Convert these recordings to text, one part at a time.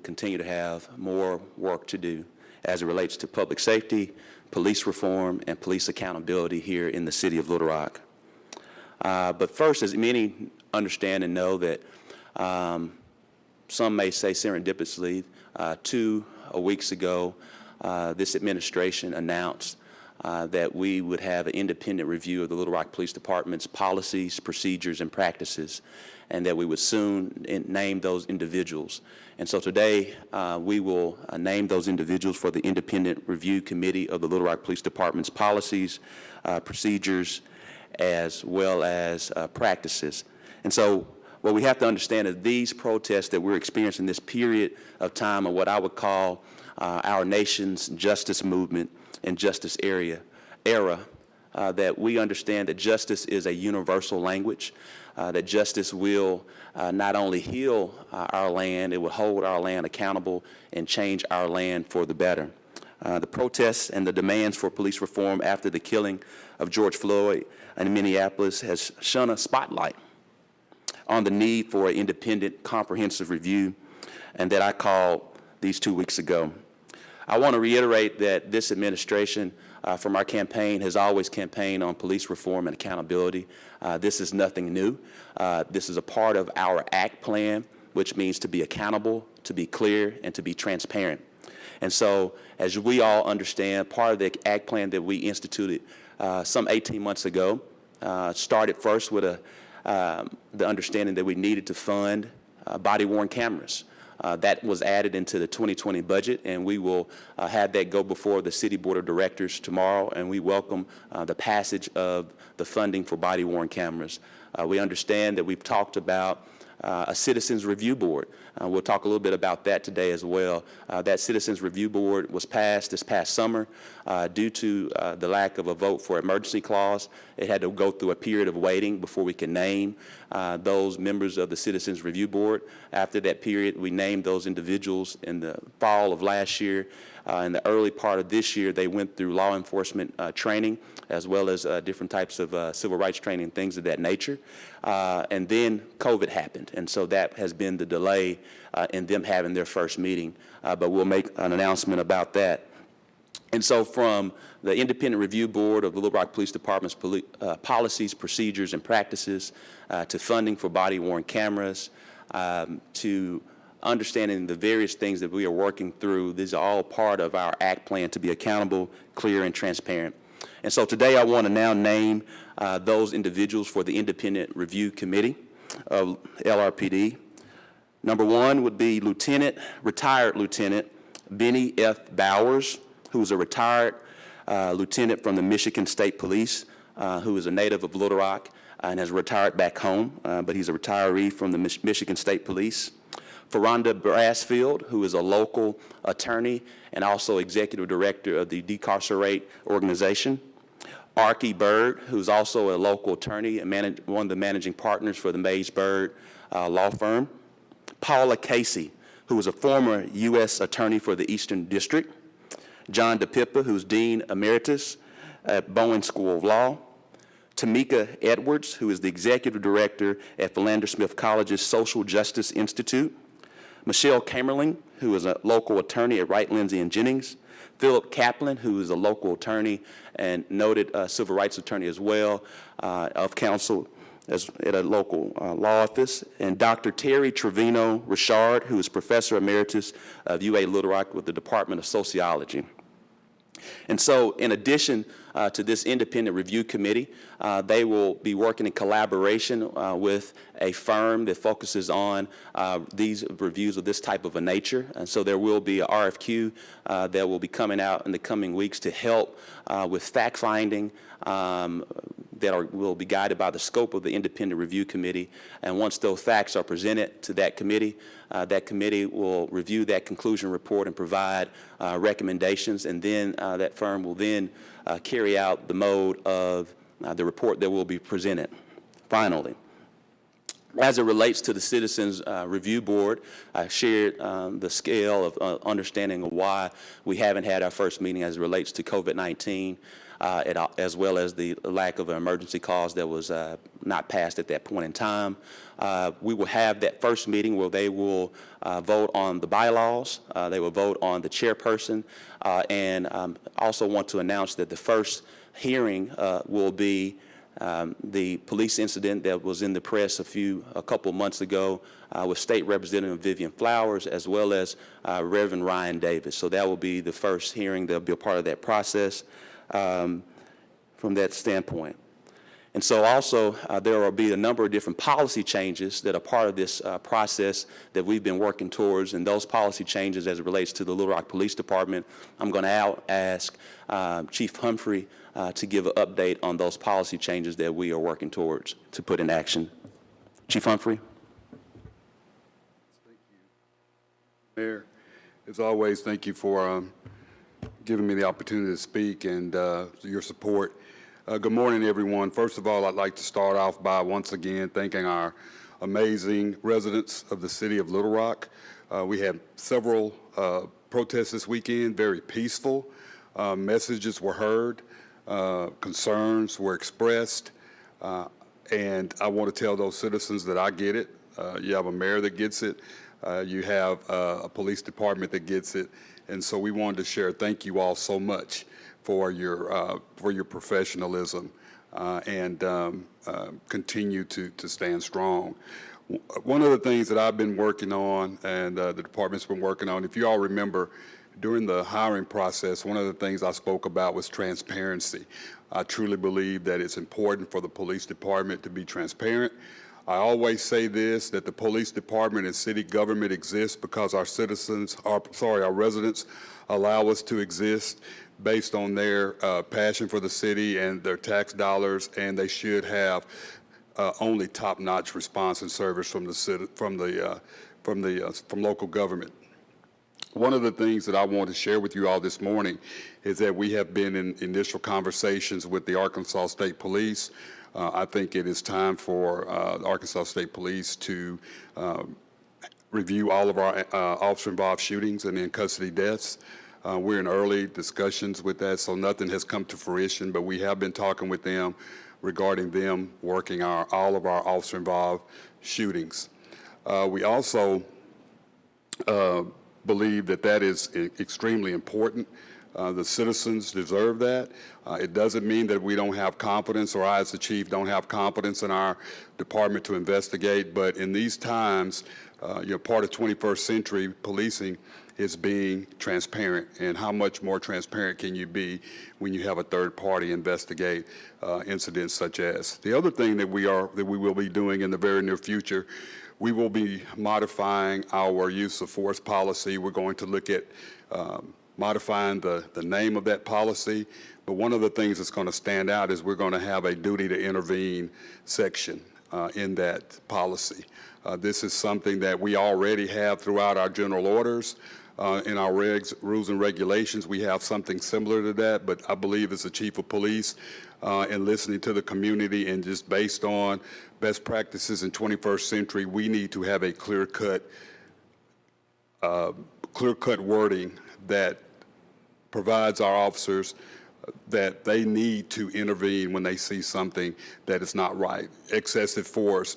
continue to have more work to do as it relates to public safety, police reform, and police accountability here in the city of Little Rock. But first, as many understand and know that some may say serendipitously, 2 weeks ago, this administration announced that we would have an independent review of the Little Rock Police Department's policies, procedures, and practices, and that we would soon name those individuals. And so today, we will name those individuals for the Independent Review Committee of the Little Rock Police Department's policies, procedures, as well as practices. And so what we have to understand is these protests that we're experiencing, this period of time, are what I would call our nation's justice movement and justice era, that we understand that justice is a universal language, that justice will not only heal our land, it will hold our land accountable and change our land for the better. The protests and the demands for police reform after the killing of George Floyd in Minneapolis has shone a spotlight on the need for an independent, comprehensive review, and that I called these 2 weeks ago. I want to reiterate that this administration, from our campaign, has always campaigned on police reform and accountability. This is nothing new. This is a part of our ACT plan, which means to be accountable, to be clear, and to be transparent. And so, as we all understand, part of the ACT plan that we instituted some 18 months ago started first with the understanding that we needed to fund body-worn cameras. That was added into the 2020 budget, and we will have that go before the City Board of Directors tomorrow, and we welcome the passage of the funding for body-worn cameras. We understand that we've talked about a Citizens Review Board. We'll talk a little bit about that today as well. That Citizens Review Board was passed this past summer due to the lack of a vote for emergency clause. It had to go through a period of waiting before we can name those members of the Citizens Review Board. After that period, we named those individuals in the fall of last year. In the early part of this year, they went through law enforcement training, as well as different types of civil rights training, things of that nature. And then COVID happened, and so that has been the delay in them having their first meeting. But we'll make an announcement about that. And so from the Independent Review Board of the Little Rock Police Department's policies, procedures, and practices, to funding for body-worn cameras, to understanding the various things that we are working through, these are all part of our ACT plan to be accountable, clear, and transparent. And so today I want to now name those individuals for the Independent Review Committee of LRPD. Number one would be retired Lieutenant Benny F. Bowers, who is a retired lieutenant from the Michigan State Police, who is a native of Little Rock and has retired back home, but he's a retiree from the Michigan State Police. Ferronda Brassfield, who is a local attorney and also executive director of the Decarcerate organization. Arky Bird, who's also a local attorney and one of the managing partners for the Mays Bird law firm. Paula Casey, who is a former U.S. attorney for the Eastern District. John DePippa, who's Dean Emeritus at Bowen School of Law. Tamika Edwards, who is the executive director at Philander Smith College's Social Justice Institute. Michelle Kamerling, who is a local attorney at Wright, Lindsay, and Jennings. Philip Kaplan, who is a local attorney and noted civil rights attorney as well, of counsel at a local law office. And Dr. Terry Trevino Richard, who is professor emeritus of UA Little Rock with the Department of Sociology. And so in addition to this independent review committee, they will be working in collaboration with a firm that focuses on these reviews of this type of a nature. And so there will be a RFQ that will be coming out in the coming weeks to help with fact finding that will be guided by the scope of the independent review committee. And once those facts are presented to that committee will review that conclusion report and provide recommendations, and then that firm will then carry out the mode of the report that will be presented. Finally, As it relates to the Citizens Review Board, I shared the scale of understanding of why we haven't had our first meeting as it relates to COVID-19, as well as the lack of an emergency clause that was not passed at that point in time. We will have that first meeting where they will vote on the bylaws, they will vote on the chairperson, and also want to announce that the first hearing will be the police incident that was in the press a couple months ago with State Representative Vivian Flowers, as well as Reverend Ryan Davis. So that will be the first hearing. They'll be a part of that process from that standpoint. And so also there will be a number of different policy changes that are part of this process that we've been working towards, and those policy changes as it relates to the Little Rock Police Department, I'm going to ask Chief Humphrey to give an update on those policy changes that we are working towards to put in action. Chief Humphrey. Thank you, Mayor. As always, thank you for giving me the opportunity to speak and your support. Good morning, everyone. First of all, I'd like to start off by once again thanking our amazing residents of the city of Little Rock. We had several protests this weekend, very peaceful. Messages were heard, concerns were expressed, and I want to tell those citizens that I get it. You have a mayor that gets it. You have a police department that gets it. And so we wanted to share thank you all so much for your professionalism and continue to stand strong. One of the things that I've been working on and the department's been working on, if you all remember, during the hiring process, one of the things I spoke about was transparency. I truly believe that it's important for the police department to be transparent. I always say this, that the police department and city government exists because our residents allow us to exist based on their passion for the city and their tax dollars, and they should have only top-notch response and service from local government. One of the things that I want to share with you all this morning is that we have been in initial conversations with the Arkansas State Police. I think it is time for the Arkansas State Police to review all of our officer-involved shootings and in-custody deaths. We're in early discussions with that, so nothing has come to fruition, but we have been talking with them regarding them working all of our officer-involved shootings. We also believe that is extremely important. The citizens deserve that. It doesn't mean that we don't have confidence, or I as the chief don't have confidence in our department to investigate, but in these times, part of 21st century policing is being transparent, and how much more transparent can you be when you have a third party investigate incidents such as. The other thing that we will be doing in the very near future, we will be modifying our use of force policy. We're going to look at modifying the name of that policy, but one of the things that's going to stand out is we're going to have a duty to intervene section in that policy. This is something that we already have throughout our general orders. In our rules and regulations, we have something similar to that, but I believe as the chief of police and listening to the community and just based on best practices in 21st century, we need to have a clear-cut wording that provides our officers that they need to intervene when they see something that is not right, excessive force,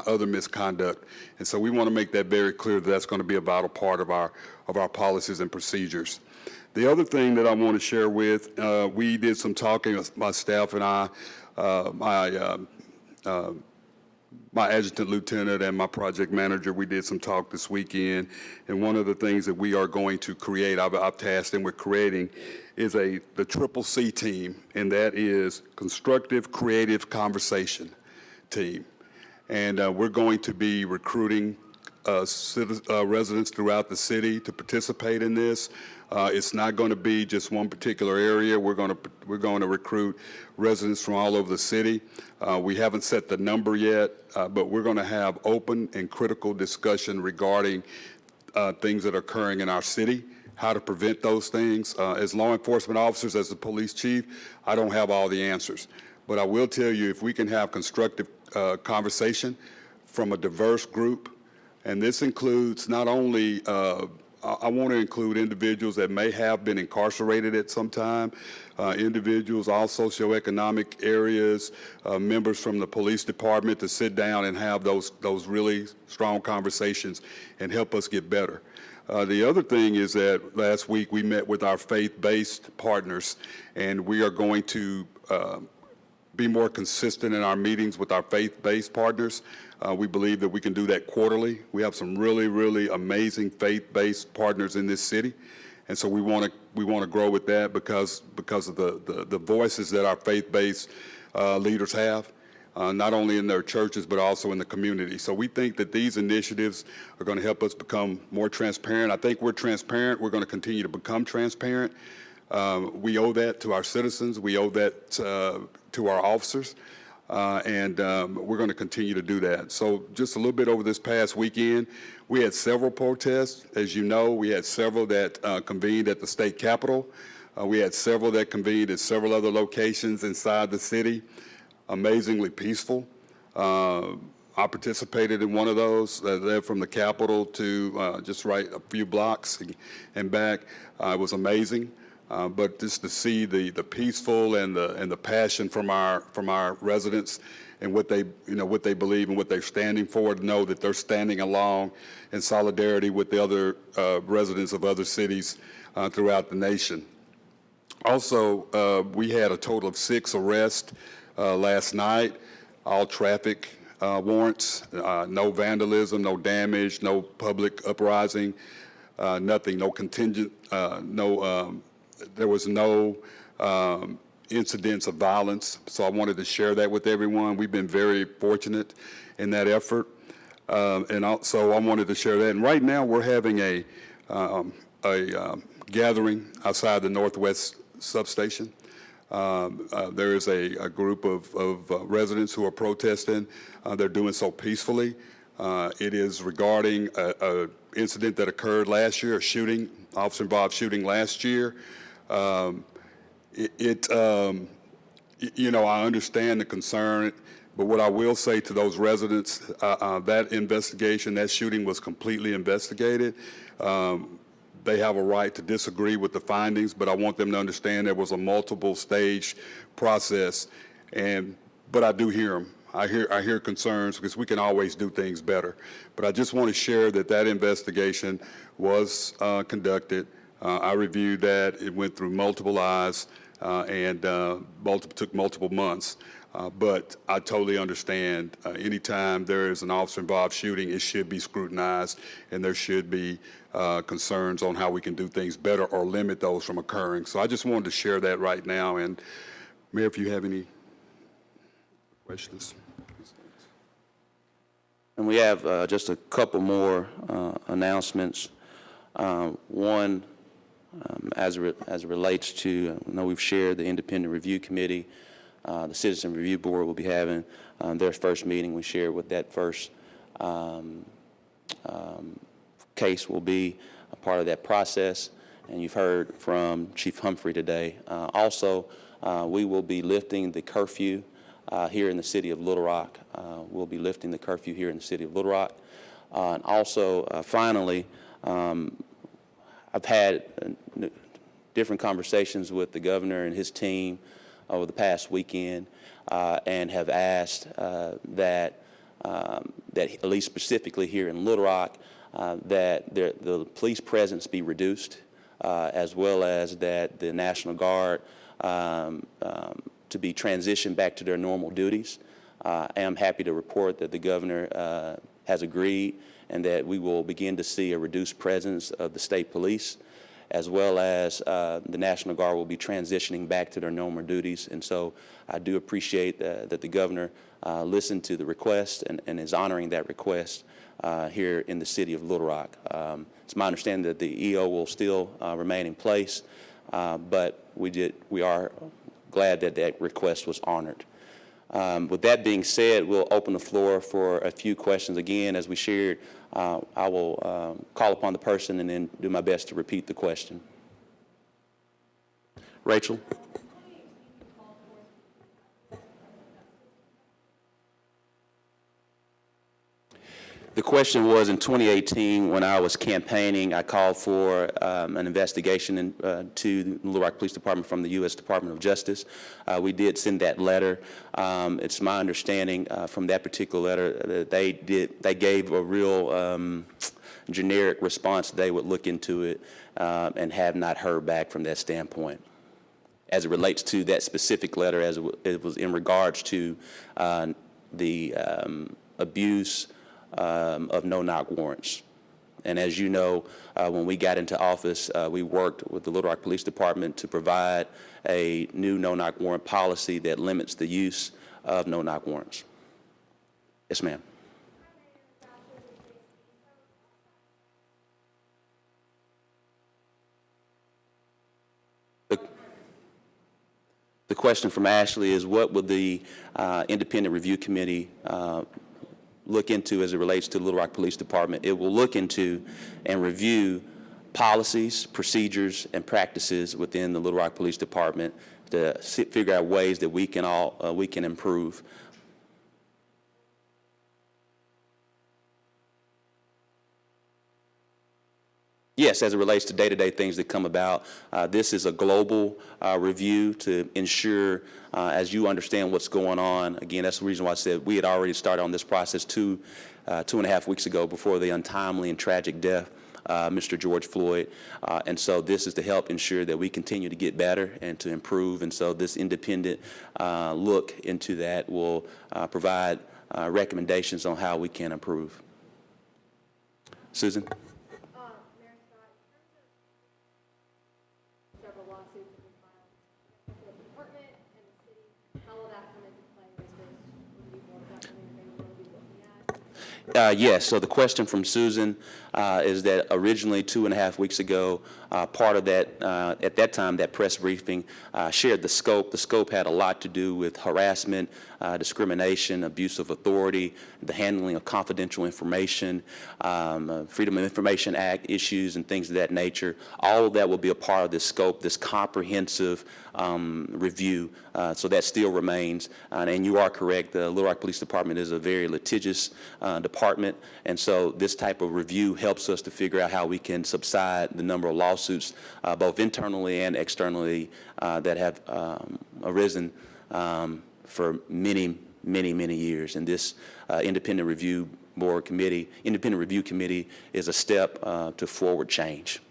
other misconduct. And so we want to make that very clear that that's going to be a vital part of our policies and procedures. The other thing that I want to share with, we did some talking, my staff and I, my adjutant lieutenant and my project manager, we did some talk this weekend, and one of the things that we are going to create, I've tasked them with creating, is the CCC team, and that is Constructive Creative Conversation team. And we're going to be recruiting residents throughout the city to participate in this. It's not going to be just one particular area. We're going to recruit residents from all over the city. We haven't set the number yet, but we're going to have open and critical discussion regarding things that are occurring in our city, how to prevent those things. As law enforcement officers, as the police chief, I don't have all the answers. But I will tell you, if we can have constructive conversation from a diverse group. And this includes not only, I want to include individuals that may have been incarcerated at some time, individuals, all socioeconomic areas, members from the police department to sit down and have those really strong conversations and help us get better. The other thing is that last week we met with our faith-based partners, and we are going to be more consistent in our meetings with our faith-based partners. We believe that we can do that quarterly. We have some really, really amazing faith-based partners in this city, and so we want to grow with that because of the voices that our faith-based leaders have, not only in their churches but also in the community. So we think that these initiatives are going to help us become more transparent. I think we're transparent. We're going to continue to become transparent. We owe that to our citizens. We owe that to our officers. And we're going to continue to do that. So just a little bit over this past weekend, we had several protests. As you know, we had several that convened at the state capitol. We had several that convened at several other locations inside the city. Amazingly peaceful. I participated in one of those that led from the Capitol to just right a few blocks and back. It was amazing. But just to see the peaceful and the passion from our residents and what they believe and what they're standing for, to know that they're standing along in solidarity with the other residents of other cities throughout the nation. Also, we had a total of 6 arrests last night, all traffic warrants, no vandalism, no damage, no public uprising, nothing, no contingent, there was no incidents of violence, so I wanted to share that with everyone. We've been very fortunate in that effort, and also I wanted to share that. And right now we're having a gathering outside the Northwest substation. There is a group of residents who are protesting. They're doing so peacefully. It is regarding an incident that occurred last year, a shooting, officer-involved shooting last year. I understand the concern, but what I will say to those residents, that investigation, that shooting was completely investigated. They have a right to disagree with the findings, but I want them to understand there was a multiple stage process. But I do hear them. I hear concerns because we can always do things better. But I just want to share that investigation was conducted. I reviewed that. It went through multiple eyes and took multiple months. But I totally understand anytime there is an officer-involved shooting, it should be scrutinized, and there should be concerns on how we can do things better or limit those from occurring. So I just wanted to share that right now. And Mayor, if you have any questions. And we have just a couple more announcements. One, as it relates to, I know we've shared the Independent Review Committee. The Citizen Review Board will be having their first meeting. We shared what that first case will be a part of that process. And you've heard from Chief Humphrey today. Also, we will be lifting the curfew here in the city of Little Rock. We'll be lifting the curfew here in the city of Little Rock. And also, finally, I've had different conversations with the governor and his team over the past weekend, and have asked that at least specifically here in Little Rock, that the police presence be reduced, as well as that the National Guard to be transitioned back to their normal duties. I am happy to report that the governor has agreed, and that we will begin to see a reduced presence of the state police, as well as the National Guard will be transitioning back to their normal duties. And so I do appreciate that the governor listened to the request and is honoring that request here in the city of Little Rock. It's my understanding that the EO will still remain in place, but we are glad that that request was honored. With that being said, we'll open the floor for a few questions. Again, as we shared, I will call upon the person and then do my best to repeat the question. Rachel? The question was, in 2018, when I was campaigning, I called for an investigation to the Little Rock Police Department from the U.S. Department of Justice. We did send that letter. It's my understanding from that particular letter that they gave a real generic response. They would look into it and have not heard back from that standpoint. As it relates to that specific letter, as it was in regards to the abuse of no-knock warrants. And as you know, when we got into office, we worked with the Little Rock Police Department to provide a new no-knock warrant policy that limits the use of no-knock warrants. Yes, ma'am. The question from Ashley is, what would the independent review committee look into as it relates to the Little Rock Police Department? It will look into and review policies, procedures, and practices within the Little Rock Police Department to figure out ways that we can improve. Yes, as it relates to day-to-day things that come about, this is a global review to ensure, as you understand what's going on. Again, that's the reason why I said we had already started on this process two and a half weeks ago before the untimely and tragic death Mr. George Floyd. And so this is to help ensure that we continue to get better and to improve. And so this independent look into that will provide recommendations on how we can improve. Susan? Yes, so the question from Susan is that originally 2.5 weeks ago, part of that, at that time, that press briefing shared the scope. The scope had a lot to do with harassment, discrimination, abuse of authority, the handling of confidential information, Freedom of Information Act issues and things of that nature. All of that will be a part of this scope, this comprehensive review. So that still remains. And you are correct, the Little Rock Police Department is a very litigious department. And so this type of review helps us to figure out how we can subside the number of lawsuits, both internally and externally, that have arisen for many years. And this independent review committee is a step to forward change.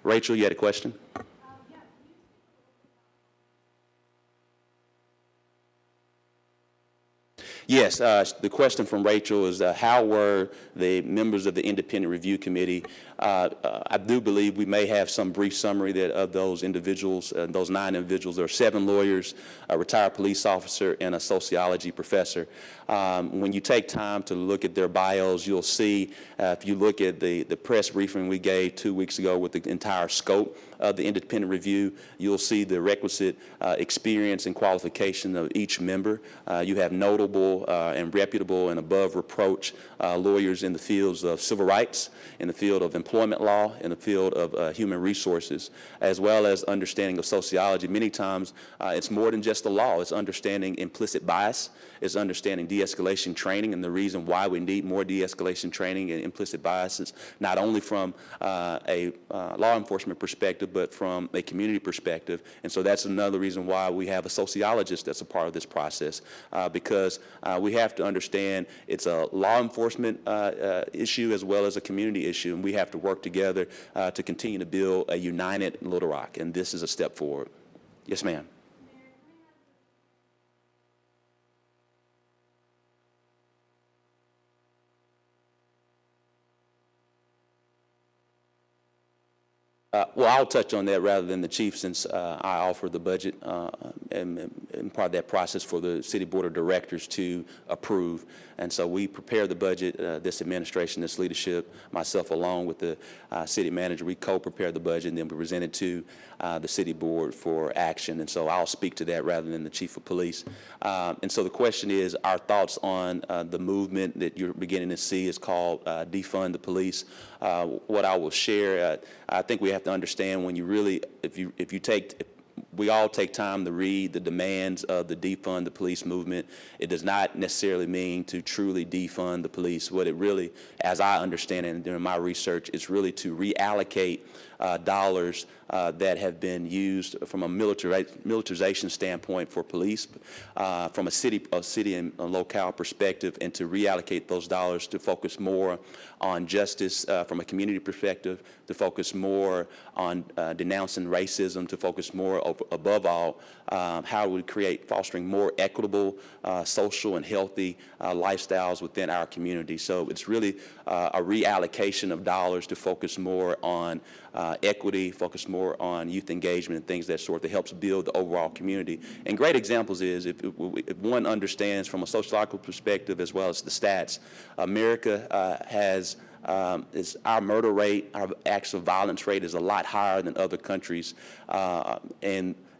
Rachel, you had a question? Yes, the question from Rachel is how were the members of the independent review committee? I do believe we may have some brief summary of those individuals, those 9 individuals. There are 7 lawyers, a retired police officer, and a sociology professor. When you take time to look at their bios, you'll see, if you look at the press briefing we gave 2 weeks ago with the entire scope of the independent review, you'll see the requisite experience and qualification of each member. You have notable and reputable and above reproach lawyers in the fields of civil rights, in the field of employment law, in the field of human resources, as well as understanding of sociology. Many times it's more than just the law. It's understanding implicit bias. It's understanding de-escalation training, and the reason why we need more de-escalation training and implicit biases, not only from a law enforcement perspective, but from a community perspective. And so that's another reason why we have a sociologist that's a part of this process, because we have to understand it's a law enforcement issue as well as a community issue, and we have to work together to continue to build a united Little Rock, and this is a step forward. Yes, ma'am. Well, I'll touch on that rather than the chief, since I offer the budget and part of that process for the City Board of Directors to approve. And so we prepare the budget, this administration, this leadership, myself along with the city manager, we co-prepare the budget, and then we present it to the City Board for action. And so I'll speak to that rather than the chief of police. And so the question is, our thoughts on the movement that you're beginning to see is called defund the police. What I will share, I think we have to understand, when you really, if you take we all take time to read the demands of the defund the police movement. It does not necessarily mean to truly defund the police. What it really, as I understand it and during my research, is really to reallocate dollars that have been used from a militarization standpoint for police, from a city and a locale perspective, and to reallocate those dollars to focus more on justice from a community perspective, to focus more on denouncing racism, to focus more above all how we create fostering more equitable, social and healthy lifestyles within our community. So it's really a reallocation of dollars to focus more on equity, focus more on youth engagement and things of that sort that helps build the overall community. And great examples is if one understands from a sociological perspective as well as the stats, America has our murder rate, our acts of violence rate is a lot higher than other countries,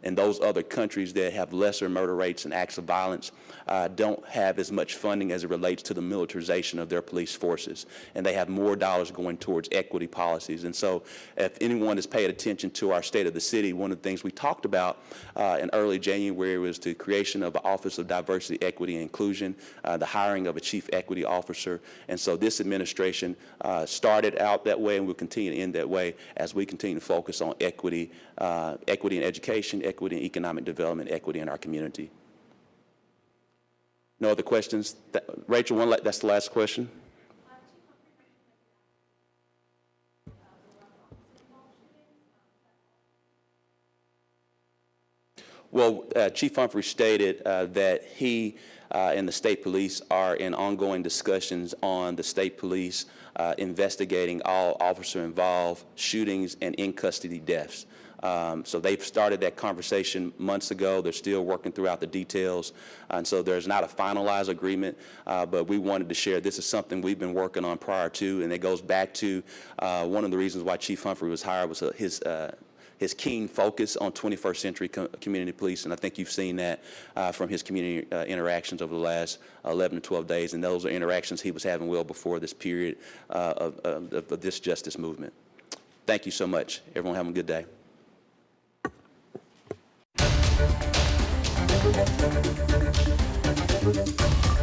and those other countries that have lesser murder rates and acts of violence don't have as much funding as it relates to the militarization of their police forces, and they have more dollars going towards equity policies. And so if anyone has paid attention to our State of the City, one of the things we talked about in early January was the creation of an Office of Diversity, Equity, and Inclusion, the hiring of a Chief Equity Officer. And so this administration started out that way and will continue to end that way as we continue to focus on equity, equity in education, equity in economic development, equity in our community. No other questions? Rachel, that's the last question. Well, Chief Humphrey stated that he and the state police are in ongoing discussions on the state police investigating all officer-involved shootings and in-custody deaths. So they've started that conversation months ago. They're still working throughout the details, and so there's not a finalized agreement, but we wanted to share this is something we've been working on prior to, and it goes back to one of the reasons why Chief Humphrey was hired was his keen focus on 21st century community police, and I think you've seen that from his community interactions over the last 11 to 12 days, and those are interactions he was having well before this period of this justice movement. Thank you so much. Everyone have a good day. Thank you.